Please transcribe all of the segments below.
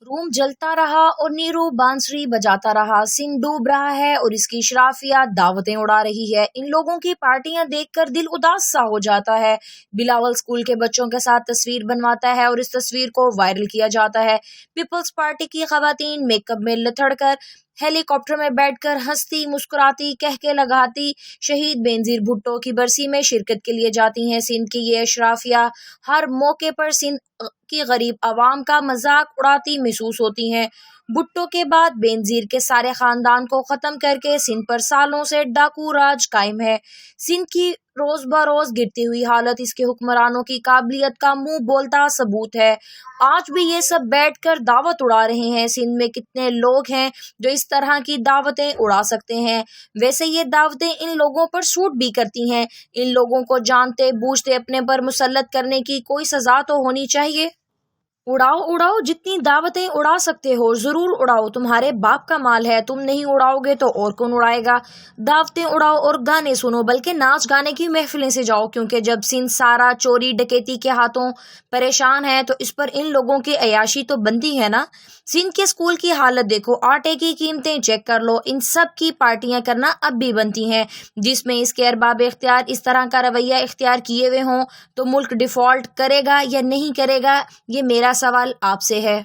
Room जलता रहा और नीरू बांसुरी बजाता रहा। सिंध डूब रहा है और इसकी शराफिया दावतें उड़ा रही है। इन लोगों की पार्टियां देखकर दिल उदास सा हो जाता है। बिलावल स्कूल के बच्चों के साथ तस्वीर बनवाता है और इस तस्वीर को वायरल किया जाता है। पीपल्स पार्टी की खवातीन मेकअप में लथड़कर हेलीकॉप्टर में बैठकर हंसती मुस्कुराती कहके लगाती शहीद बेनजीर भुट्टो की बरसी में शिरकत के लिए जाती हैं। सिंध की ये अशराफिया हर मौके पर सिंध की गरीब आवाम का मजाक उड़ाती महसूस होती हैं। भुट्टो के बाद बेनजीर के सारे खानदान को खत्म करके सिंध पर सालों से डाकू राज कायम है। सिंध की रोज बरोज गिरती हुई हालत इसके हुक्मरानों की काबिलियत का मुंह बोलता सबूत है। आज भी ये सब बैठकर दावत उड़ा रहे हैं। सिंध में कितने लोग हैं जो इस तरह की दावतें उड़ा सकते हैं। वैसे ये दावतें इन लोगों पर सूट भी करती हैं। इन लोगों को जानते बूझते अपने पर मुसल्लत करने की कोई सजा तो होनी चाहिए। उड़ाओ उड़ाओ, जितनी दावतें उड़ा सकते हो जरूर उड़ाओ। तुम्हारे बाप का माल है, तुम नहीं उड़ाओगे तो और कौन उड़ाएगा। दावतें उड़ाओ और गाने सुनो, बल्कि नाच गाने की महफिलें से जाओ, क्योंकि जब सिंध सारा चोरी डकैती के हाथों परेशान है तो इस पर इन लोगों की अयाशी तो बनती है ना। सिंध के स्कूल की हालत देखो, आटे की कीमतें चेक कर लो। इन सब की पार्टियां करना अब भी बनती हैं। जिसमें इसके अरबाब इख्तियार इस तरह का रवैया इख्तियार किए हुए हों तो मुल्क डिफॉल्ट करेगा या नहीं करेगा, ये मेरा सवाल आपसे है।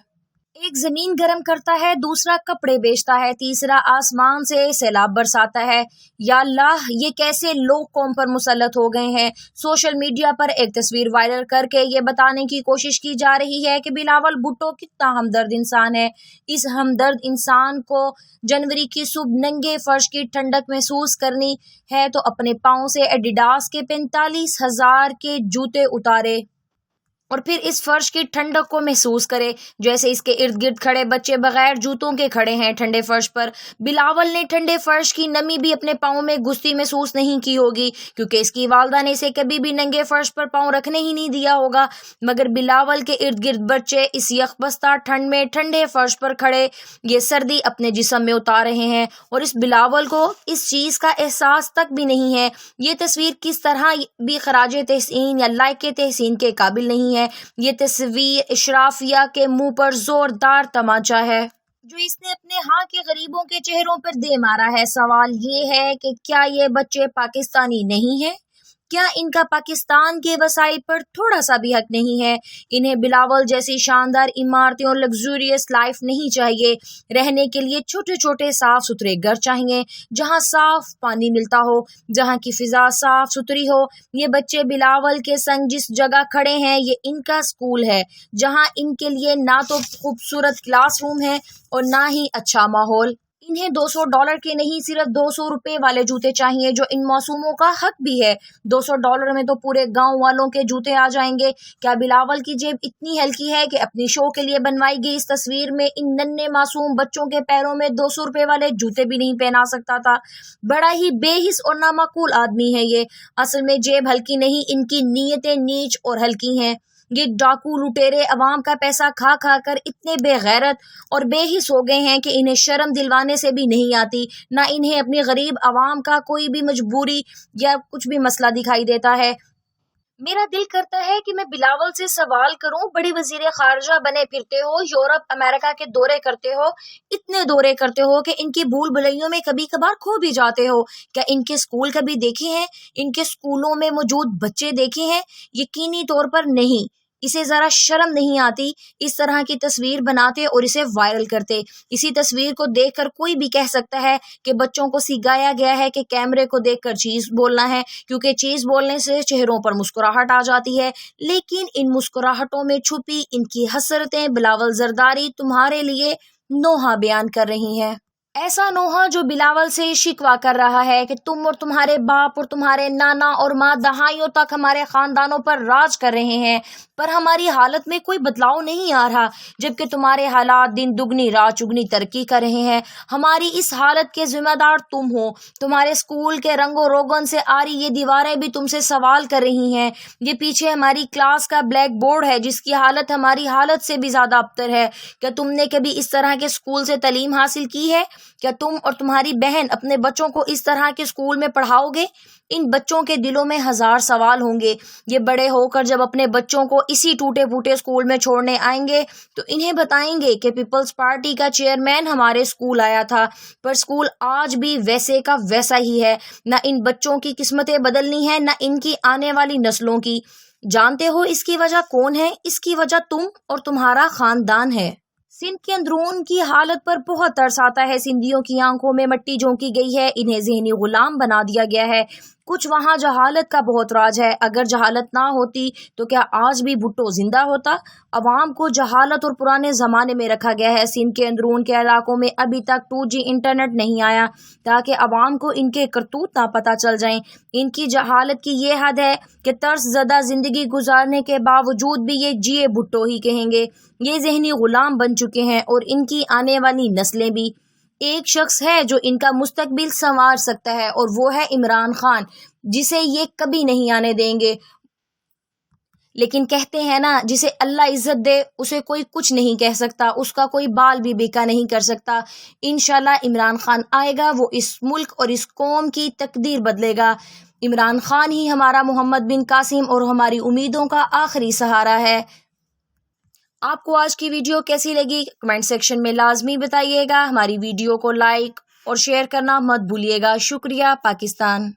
एक जमीन गर्म करता है, दूसरा कपड़े बेचता है, तीसरा आसमान से सैलाब बरसाता है। या अल्लाह, ये कैसे लोग कौम पर मुसल्लत हो गए हैं। सोशल मीडिया पर एक तस्वीर वायरल करके ये बताने की कोशिश की जा रही है कि बिलावल भुट्टो कितना हमदर्द इंसान है। इस हमदर्द इंसान को जनवरी की सुबह नंगे फर्श की ठंडक महसूस करनी है तो अपने पाँव से एडिडास के 45,000 के जूते उतारे और फिर इस फर्श की ठंडक को महसूस करे, जैसे इसके इर्द गिर्द खड़े बच्चे बगैर जूतों के खड़े हैं ठंडे फर्श पर। बिलावल ने ठंडे फर्श की नमी भी अपने पाँव में घुसती महसूस नहीं की होगी, क्योंकि इसकी वालदा ने इसे कभी भी नंगे फर्श पर पाँव रखने ही नहीं दिया होगा। मगर बिलावल के इर्द गिर्द बच्चे इस यकबस्ता ठंड में ठंडे फर्श पर खड़े ये सर्दी अपने जिस्म में उतार रहे हैं और इस बिलावल को इस चीज का एहसास तक भी नहीं है। ये तस्वीर किस तरह भी खराजे तहसीन या लायके तहसीन के काबिल नहीं है। ये तस्वीर इशराफिया के मुंह पर जोरदार तमाचा है जो इसने अपने हाँ के गरीबों के चेहरों पर दे मारा है। सवाल ये है कि क्या ये बच्चे पाकिस्तानी नहीं हैं? क्या इनका पाकिस्तान के वसाइल पर थोड़ा सा भी हक नहीं है? इन्हें बिलावल जैसी शानदार इमारतें और लग्जूरियस लाइफ नहीं चाहिए। रहने के लिए छोटे छोटे साफ सुथरे घर चाहिए, जहां साफ पानी मिलता हो, जहां की फिजा साफ सुथरी हो। ये बच्चे बिलावल के संग जिस जगह खड़े हैं ये इनका स्कूल है, जहां इनके लिए ना तो खूबसूरत क्लासरूम है और ना ही अच्छा माहौल। इन्हें $200 के नहीं, सिर्फ $200 वाले जूते चाहिए, जो इन मासूमों का हक भी है। $200 में तो पूरे गांव वालों के जूते आ जाएंगे। क्या बिलावल की जेब इतनी हल्की है कि अपनी शो के लिए बनवाई गई इस तस्वीर में इन नन्हे मासूम बच्चों के पैरों में $200 वाले जूते भी नहीं पहना सकता था? बड़ा ही बेहिस और नामाकूल आदमी है ये। असल में जेब हल्की नहीं, इनकी नीयतें नीच और हल्की हैं। ये डाकू लुटेरे अवाम का पैसा खा खा कर इतने बेगैरत और बेहिस हो गए हैं कि इन्हें शर्म दिलवाने से भी नहीं आती। ना इन्हें अपनी गरीब अवाम का कोई भी मजबूरी या कुछ भी मसला दिखाई देता है। मेरा दिल करता है कि मैं बिलावल से सवाल करूं, बड़ी वजीर खारजा बने फिरते हो, यूरोप अमेरिका के दौरे करते हो, इतने दौरे करते हो कि इनकी भूल भुलैयों में कभी कभार खो भी जाते हो। क्या इनके स्कूल कभी देखे हैं? इनके स्कूलों में मौजूद बच्चे देखे हैं? यकीनी तौर पर नहीं। इसे जरा शर्म नहीं आती इस तरह की तस्वीर बनाते और इसे वायरल करते। इसी तस्वीर को देखकर कोई भी कह सकता है कि बच्चों को सिखाया गया है कि कैमरे को देखकर चीज बोलना है, क्योंकि चीज बोलने से चेहरों पर मुस्कुराहट आ जाती है। लेकिन इन मुस्कुराहटों में छुपी इनकी हसरतें बिलावल जरदारी तुम्हारे लिए नोहा बयान कर रही हैं। ऐसा नोहा जो बिलावल से शिकवा कर रहा है कि तुम और तुम्हारे बाप और तुम्हारे नाना और माँ दहाइयों तक हमारे खानदानों पर राज कर रहे हैं, पर हमारी हालत में कोई बदलाव नहीं आ रहा, जबकि तुम्हारे हालात दिन दुगनी रात चुगनी तरक्की कर रहे हैं। हमारी इस हालत के जिम्मेदार तुम हो। तुम्हारे स्कूल के रंगो रोगन से आ रही ये दीवारें भी तुमसे सवाल कर रही हैं। ये पीछे हमारी क्लास का ब्लैक बोर्ड है जिसकी हालत हमारी हालत से भी ज्यादा अबतर है। क्या तुमने कभी इस तरह के स्कूल से तालीम हासिल की है? کیا تم اور تمہاری بہن اپنے بچوں کو اس طرح کے اسکول میں پڑھاؤ گے؟ ان بچوں کے دلوں میں ہزار سوال ہوں گے۔ یہ بڑے ہو کر جب اپنے بچوں کو اسی ٹوٹے پھوٹے اسکول میں چھوڑنے آئیں گے تو انہیں بتائیں گے کہ پیپلز پارٹی کا چیئرمین ہمارے اسکول آیا تھا، پر اسکول آج بھی ویسے کا ویسا ہی ہے۔ نہ ان بچوں کی قسمتیں بدلنی ہیں، نہ ان کی آنے والی نسلوں کی۔ جانتے ہو اس کی وجہ کون ہے؟ اس کی وجہ تم اور تمہارا خاندان ہے۔ سندھ کے اندرون کی حالت پر بہت ترس آتا ہے۔ سندھیوں کی آنکھوں میں مٹی جھونکی گئی ہے، انہیں ذہنی غلام بنا دیا گیا ہے۔ کچھ وہاں جہالت کا بہت راج ہے۔ اگر جہالت نہ ہوتی تو کیا آج بھی بھٹو زندہ ہوتا؟ عوام کو جہالت اور پرانے زمانے میں رکھا گیا ہے۔ سندھ کے اندرون کے علاقوں میں ابھی تک 2G انٹرنیٹ نہیں آیا تاکہ عوام کو ان کے کرتوت نہ پتہ چل جائیں۔ ان کی جہالت کی یہ حد ہے کہ طرز زدہ زندگی گزارنے کے باوجود بھی یہ جیے بھٹو ہی کہیں گے۔ یہ ذہنی غلام بن چکے ہیں اور ان کی آنے والی نسلیں بھی۔ ایک شخص ہے جو ان کا مستقبل سنوار سکتا ہے اور وہ ہے عمران خان، جسے یہ کبھی نہیں آنے دیں گے۔ لیکن کہتے ہیں نا، جسے اللہ عزت دے اسے کوئی کچھ نہیں کہہ سکتا، اس کا کوئی بال بھی بیکا نہیں کر سکتا۔ انشاءاللہ عمران خان آئے گا، وہ اس ملک اور اس قوم کی تقدیر بدلے گا۔ عمران خان ہی ہمارا محمد بن قاسم اور ہماری امیدوں کا آخری سہارا ہے۔ آپ کو آج کی ویڈیو کیسی لگی؟ کمنٹ سیکشن میں لازمی بتائیے گا۔ ہماری ویڈیو کو لائک اور شیئر کرنا مت بھولیے گا۔ شکریہ۔ پاکستان۔